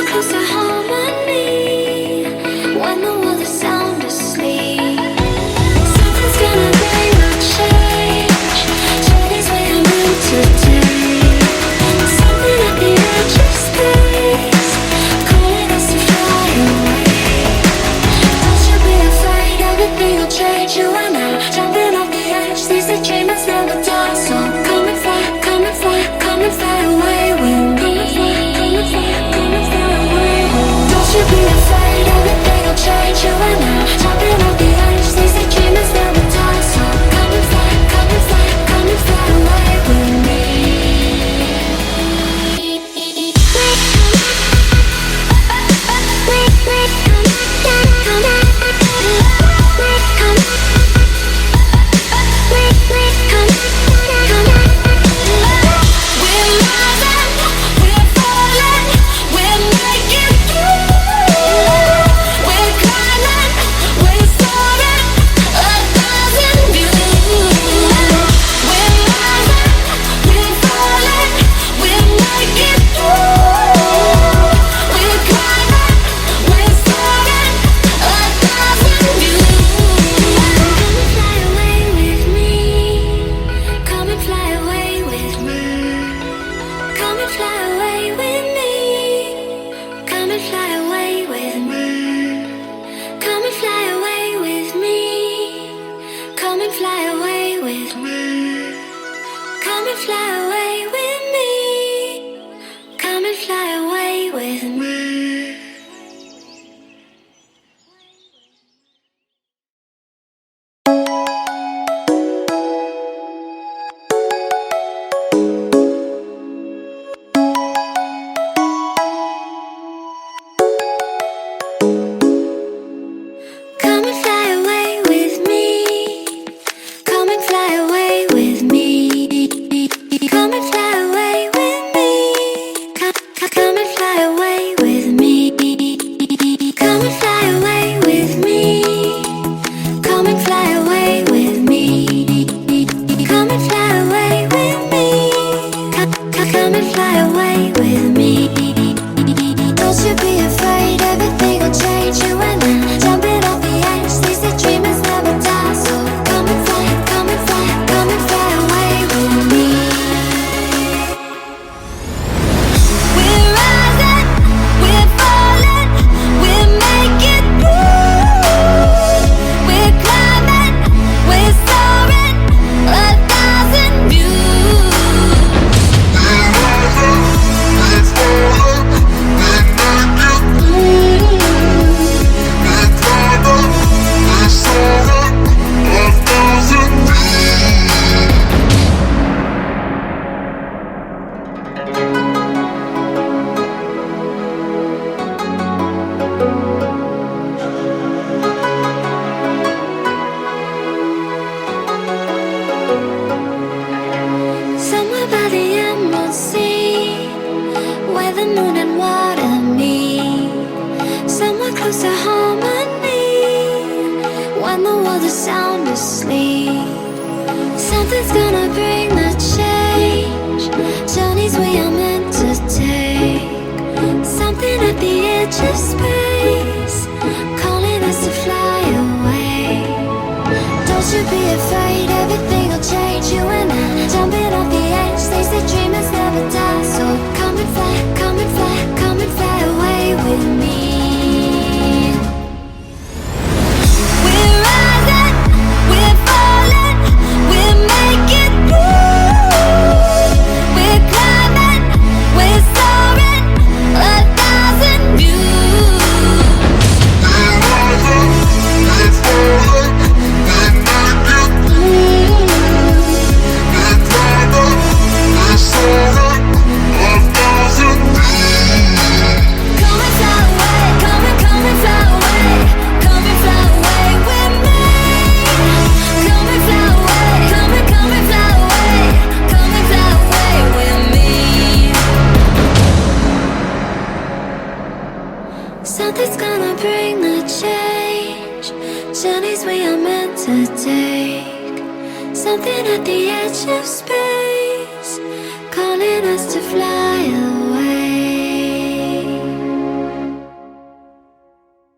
close to harmony when the world is sound asleep. Something's gonna bring a change. Journey's where I'm meant to take. Something at the edge of space, calling us to fly away. Don't you be afraid, everything will change. You and I, jumping off the edge. These are dreamers never die. So come and fly, come and fly, come and fly away with me. Come and fly away with me. Don't you be afraid, everything will change. You and I, jumping off the edge. These are dreamers never die. So come and fly, come and fly, come and fly away with me. Something's gonna bring the change. Journeys we are meant to take. Something at the edge of space, calling us to fly away.